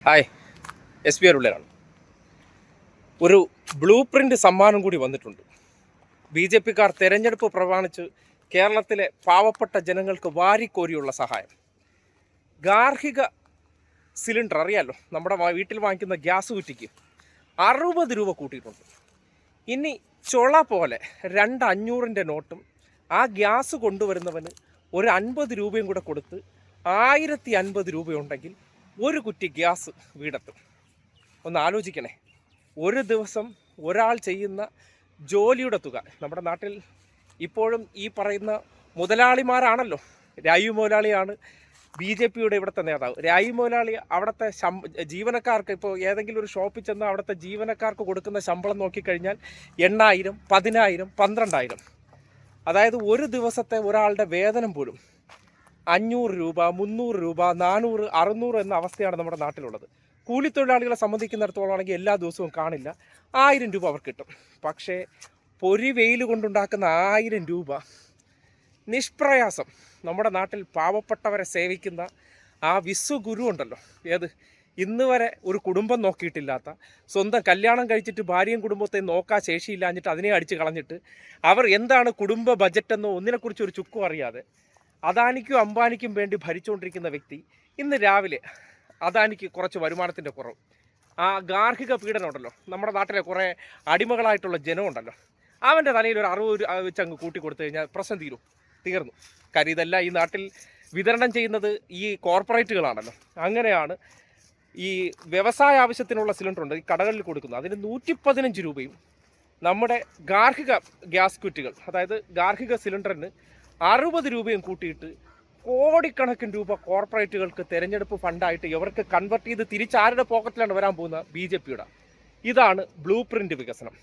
Hi, SP അരുളാണ്. ഒരു blue print സമ്മാനം കൂടി വന്നിട്ടുണ്ട്. BJPക്കാർ തെരഞ്ഞെടുപ്പ് പ്രമാണിച്ച് കേരളത്തിലെ പാവപ്പെട്ട ജനങ്ങൾക്ക് വാരിക്കോരിയുള്ള സഹായം. ഗാർഹിക സിലിണ്ടർ അറിയാമല്ലോ, നമ്മുടെ വീട്ടിൽ വാങ്ങിക്കുന്ന ഗ്യാസ് കുറ്റിക്ക് 60 രൂപ കൂട്ടിയിട്ടുണ്ട്. ഇനി ചുള പോലെ 2 500 നോട്ടും ആ ഗ്യാസ് കൊണ്ടുവരുന്നവന് ഒരു 50 രൂപയും കൂടെ കൊടുത്ത് 1050 രൂപയുണ്ടെങ്കിൽ ഒരു കുറ്റി ഗ്യാസ് വീടെത്തും. ഒന്ന് ആലോചിക്കണേ, ഒരു ദിവസം ഒരാൾ ചെയ്യുന്ന ജോലിയുടെ തുക. നമ്മുടെ നാട്ടിൽ ഇപ്പോഴും ഈ പറയുന്ന മുതലാളിമാരാണല്ലോ. രായു മുതലാളിയാണ് BJPയുടെ ഇവിടുത്തെ നേതാവ്. രായു മുതലാളി അവിടുത്തെ ജീവനക്കാർക്ക്, ഇപ്പോൾ ഏതെങ്കിലും ഒരു ഷോപ്പിൽ ചെന്ന് അവിടുത്തെ ജീവനക്കാർക്ക് കൊടുക്കുന്ന ശമ്പളം നോക്കിക്കഴിഞ്ഞാൽ 8000, 10000, 12000. അതായത് ഒരു ദിവസത്തെ ഒരാളുടെ വേതനം പോലും 500 രൂപ, 300 രൂപ, 400, 600 എന്ന അവസ്ഥയാണ് നമ്മുടെ നാട്ടിലുള്ളത്. കൂലിത്തൊഴിലാളികളെ സംബന്ധിക്കുന്നിടത്തോളം ആണെങ്കിൽ എല്ലാ ദിവസവും കാണില്ല, 1000 രൂപ അവർക്ക് കിട്ടും. പക്ഷേ പൊരി വെയിൽ കൊണ്ടുണ്ടാക്കുന്ന 1000 രൂപ നിഷ്പ്രയാസം നമ്മുടെ നാട്ടിൽ പാവപ്പെട്ടവരെ സേവിക്കുന്ന ആ വിശ്വഗുരു ഉണ്ടല്ലോ, ഏത് ഇന്ന് വരെ ഒരു കുടുംബം നോക്കിയിട്ടില്ലാത്ത, സ്വന്തം കല്യാണം കഴിച്ചിട്ട് ഭാര്യയും കുടുംബത്തെ നോക്കാൻ ശേഷിയില്ലാഞ്ഞിട്ട് അതിനെ അടിച്ച് കളഞ്ഞിട്ട് അവർ എന്താണ് കുടുംബ ബജറ്റെന്നോ ഒന്നിനെക്കുറിച്ച് ഒരു ചുക്കും അറിയാതെ അദാനിക്കും അംബാനിക്കും വേണ്ടി ഭരിച്ചുകൊണ്ടിരിക്കുന്ന വ്യക്തി ഇന്ന് രാവിലെ അദാനിക്ക് കുറച്ച് വരുമാനത്തിൻ്റെ കുറവ്, ആ ഗാർഹിക പീഡനം ഉണ്ടല്ലോ, നമ്മുടെ നാട്ടിലെ കുറേ അടിമകളായിട്ടുള്ള ജനമുണ്ടല്ലോ, അവൻ്റെ തലയിൽ ഒരു 60 വെച്ച് അങ്ങ് കൂട്ടി കൊടുത്തു കഴിഞ്ഞാൽ പ്രശ്നം തീർന്നു. കാര്യം ഇതെല്ലാം ഈ നാട്ടിൽ വിതരണം ചെയ്യുന്നത് ഈ കോർപ്പറേറ്റുകളാണല്ലോ. അങ്ങനെയാണ് ഈ വ്യവസായ ആവശ്യത്തിനുള്ള സിലിണ്ടർ ഉണ്ട് ഈ കടകളിൽ കൊടുക്കുന്നത്, അതിന് 115 രൂപയും നമ്മുടെ ഗാർഹിക ഗ്യാസ് കുറ്റികൾ, അതായത് ഗാർഹിക സിലിണ്ടറിന് 60 രൂപയും കൂട്ടിയിട്ട് കോടിക്കണക്കിന് രൂപ കോർപ്പറേറ്റുകൾക്ക് തെരഞ്ഞെടുപ്പ് ഫണ്ടായിട്ട് ഇവർക്ക് കൺവെർട്ട് ചെയ്ത് തിരിച്ചാരുടെ പോക്കറ്റിലാണ് വരാൻ പോകുന്ന BJPയുടെ. ഇതാണ് ബ്ലൂ പ്രിൻ്റ് വികസനം.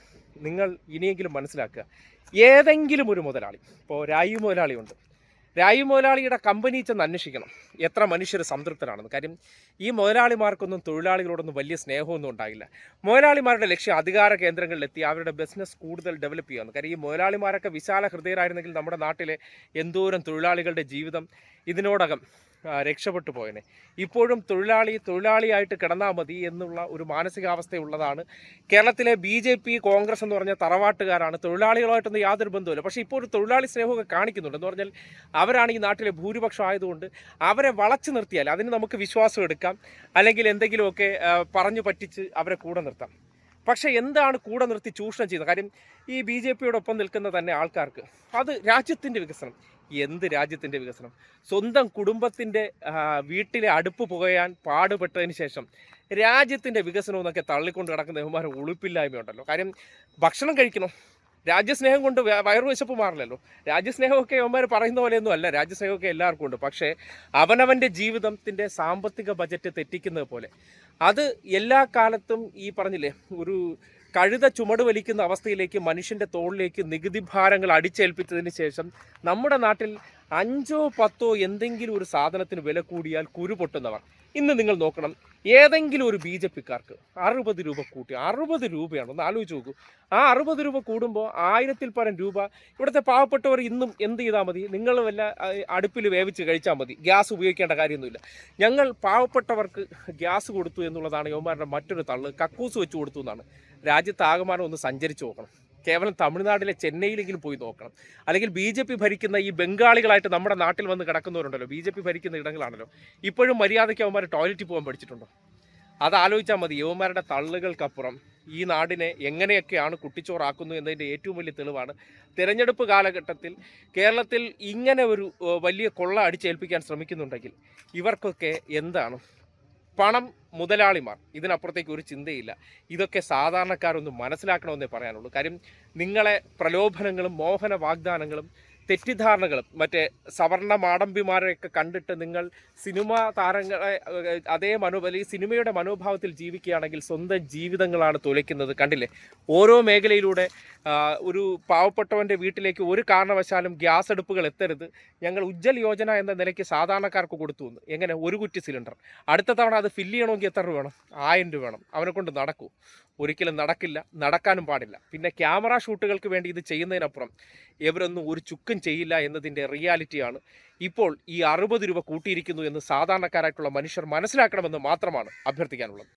നിങ്ങൾ ഇനിയെങ്കിലും മനസ്സിലാക്കുക. ഏതെങ്കിലും ഒരു മുതലാളി, ഇപ്പോൾ രായു മുതലാളിയുണ്ട്, രായു മുതലാളിയുടെ കമ്പനി ചെന്ന് അന്വേഷിക്കണം എത്ര മനുഷ്യർ സംതൃപ്തരാണെന്ന്. കാര്യം ഈ മുതലാളിമാർക്കൊന്നും തൊഴിലാളികളോടൊന്നും വലിയ സ്നേഹമൊന്നും ഉണ്ടായില്ല. മുതലാളിമാരുടെ ലക്ഷ്യം അധികാര കേന്ദ്രങ്ങളിലെത്തി അവരുടെ ബിസിനസ് കൂടുതൽ ഡെവലപ്പ് ചെയ്യാമെന്ന്. കാര്യം ഈ മുതലാളിമാരൊക്കെ വിശാല ഹൃദയരായിരുന്നെങ്കിൽ നമ്മുടെ നാട്ടിലെ എന്തോരം തൊഴിലാളികളുടെ ജീവിതം ഇതിനോടകം രക്ഷപ്പെട്ടു പോയനെ. ഇപ്പോഴും തൊഴിലാളിയായിട്ട് കിടന്നാൽ മതി എന്നുള്ള ഒരു മാനസികാവസ്ഥയുള്ളതാണ് കേരളത്തിലെ BJP, കോൺഗ്രസ് എന്ന് പറഞ്ഞ തറവാട്ടുകാരാണ്. തൊഴിലാളികളായിട്ടൊന്നും യാതൊരു ബന്ധവുമില്ല. പക്ഷേ ഇപ്പോൾ ഒരു തൊഴിലാളി സ്നേഹമൊക്കെ കാണിക്കുന്നുണ്ട്. എന്ന് പറഞ്ഞാൽ അവരാണ് ഈ നാട്ടിലെ ഭൂരിപക്ഷം ആയതുകൊണ്ട് അവരെ വളച്ചു നിർത്തിയാൽ അതിന് നമുക്ക് വിശ്വാസം എടുക്കാം, അല്ലെങ്കിൽ എന്തെങ്കിലുമൊക്കെ പറഞ്ഞു പറ്റിച്ച് അവരെ കൂടെ നിർത്താം. പക്ഷേ എന്താണ് കൂടെ നിർത്തി ചൂഷണം ചെയ്യുന്നത്? കാര്യം ഈ BJPയോടൊപ്പം നിൽക്കുന്ന തന്നെ ആൾക്കാർക്ക് അത് രാജ്യത്തിൻ്റെ വികസനം. എന്ത് രാജ്യത്തിൻ്റെ വികസനം? സ്വന്തം കുടുംബത്തിൻ്റെ വീട്ടിലെ അടുപ്പ് പുകയാൻ പാടുപെട്ടതിന് ശേഷം രാജ്യത്തിൻ്റെ വികസനം എന്നൊക്കെ തള്ളിക്കൊണ്ട് കിടക്കുന്ന ബഹുമാനം ഉളുപ്പില്ലായ്മയുണ്ടല്ലോ. കാര്യം ഭക്ഷണം കഴിക്കണം, രാജ്യസ്നേഹം കൊണ്ട് വയറുവിശപ്പ് മാറില്ലല്ലോ. രാജ്യസ്നേഹമൊക്കെ യവന്മാർ പറയുന്ന പോലെയൊന്നും അല്ല, രാജ്യസ്നേഹമൊക്കെ എല്ലാവർക്കും ഉണ്ട്. പക്ഷേ അവനവൻ്റെ ജീവിതത്തിൻ്റെ സാമ്പത്തിക ബജറ്റ് തെറ്റിക്കുന്നത് പോലെ അത് എല്ലാ കാലത്തും ഈ പറഞ്ഞില്ലേ, ഒരു കഴുത ചുമട് വലിക്കുന്ന അവസ്ഥയിലേക്ക് മനുഷ്യൻ്റെ തോളിലേക്ക് നികുതി ഭാരങ്ങൾ അടിച്ചേൽപ്പിച്ചതിന് ശേഷം നമ്മുടെ നാട്ടിൽ 5 10 എന്തെങ്കിലും ഒരു സാധനത്തിന് വില കൂടിയാൽ കുരു പൊട്ടുന്നവർ. ഇന്ന് നിങ്ങൾ നോക്കണം, ഏതെങ്കിലും ഒരു BJPക്കാർക്ക് 60 രൂപ കൂട്ടി, 60 രൂപയാണ്, ഒന്ന് ആലോചിച്ച് നോക്കൂ. ആ 60 രൂപ കൂടുമ്പോൾ 1000-ൽ പരം രൂപ ഇവിടുത്തെ പാവപ്പെട്ടവർ ഇന്നും എന്ത് ചെയ്താൽ മതി? നിങ്ങൾ വല്ല അടുപ്പിൽ വേവിച്ച് കഴിച്ചാൽ മതി, ഗ്യാസ് ഉപയോഗിക്കേണ്ട കാര്യമൊന്നുമില്ല. ഞങ്ങൾ പാവപ്പെട്ടവർക്ക് ഗ്യാസ് കൊടുത്തു എന്നുള്ളതാണ് യവന്മാരുടെ മറ്റൊരു തള്ള്. കക്കൂസ് വെച്ച് കൊടുത്തു എന്നാണ്. രാജ്യത്താകമാനം ഒന്ന് സഞ്ചരിച്ച് നോക്കണം. കേവലം തമിഴ്നാട്ടിലെ ചെന്നൈയിലെങ്കിലും പോയി നോക്കണം. അല്ലെങ്കിൽ BJP ഭരിക്കുന്ന ഈ ബംഗാളികളായിട്ട് നമ്മുടെ നാട്ടിൽ വന്ന് കിടക്കുന്നവരുണ്ടല്ലോ, BJP ഭരിക്കുന്ന ഇടങ്ങളാണല്ലോ, ഇപ്പോഴും മര്യാദയ്ക്ക് അവന്മാർ ടോയ്ലറ്റിൽ പോകാൻ പഠിച്ചിട്ടുണ്ടോ? അതാലോചിച്ചാൽ മതി. യുവമാരുടെ തള്ളുകൾക്കപ്പുറം ഈ നാടിനെ എങ്ങനെയൊക്കെയാണ് കുട്ടിച്ചോറാക്കുന്നു എന്നതിൻ്റെ ഏറ്റവും വലിയ തെളിവാണ് തിരഞ്ഞെടുപ്പ് കാലഘട്ടത്തിൽ കേരളത്തിൽ ഇങ്ങനെ ഒരു വലിയ കൊള്ള അടിച്ചേൽപ്പിക്കാൻ ശ്രമിക്കുന്നുണ്ടെങ്കിൽ ഇവർക്കൊക്കെ എന്താണ് പണം? മുതലാളിമാർ, ഇതിനപ്പുറത്തേക്ക് ഒരു ചിന്തയില്ല. ഇതൊക്കെ സാധാരണക്കാരൊന്നും മനസ്സിലാക്കണമെന്നേ പറയാനുള്ളൂ. കാര്യം നിങ്ങളെ പ്രലോഭനങ്ങളും മോഹന വാഗ്ദാനങ്ങളും തെറ്റിദ്ധാരണകളും മറ്റേ സവർണ മാടമ്പിമാരെയൊക്കെ കണ്ടിട്ട് നിങ്ങൾ സിനിമാ താരങ്ങളെ അതേ ഈ സിനിമയുടെ മനോഭാവത്തിൽ ജീവിക്കുകയാണെങ്കിൽ സ്വന്തം ജീവിതങ്ങളാണ് തുലയ്ക്കുന്നത്. കണ്ടില്ലേ, ഓരോ മേഖലയിലൂടെ ഒരു പാവപ്പെട്ടവൻ്റെ വീട്ടിലേക്ക് ഒരു കാരണവശാലും ഗ്യാസ് അടുപ്പുകൾ എത്തരുത്, ഞങ്ങൾ ഉജ്ജൽ യോജന എന്ന നിലയ്ക്ക് സാധാരണക്കാർക്ക് കൊടുത്തു എന്ന്. എങ്ങനെ? ഒരു കുറ്റി സിലിണ്ടർ. അടുത്ത തവണ അത് ഫില്ല് ചെയ്യണമെങ്കിൽ എത്ര രൂപ വേണം? 1000 രൂപ വേണം. അവനെ കൊണ്ട് നടക്കൂ? ഒരിക്കലും നടക്കില്ല, നടക്കാനും പാടില്ല. പിന്നെ ക്യാമറ ഷൂട്ടുകൾക്ക് വേണ്ടി ഇത് ചെയ്യുന്നതിനപ്പുറം ഇവരൊന്നും ഒരു ചുക്കും ചെയ്യില്ല എന്നതിൻ്റെ റിയാലിറ്റിയാണ് ഇപ്പോൾ ഈ 60 രൂപ കൂട്ടിയിരിക്കുന്നു എന്ന് സാധാരണക്കാരായിട്ടുള്ള മനുഷ്യർ മനസ്സിലാക്കണമെന്ന് മാത്രമാണ് അഭ്യർത്ഥിക്കാനുള്ളത്.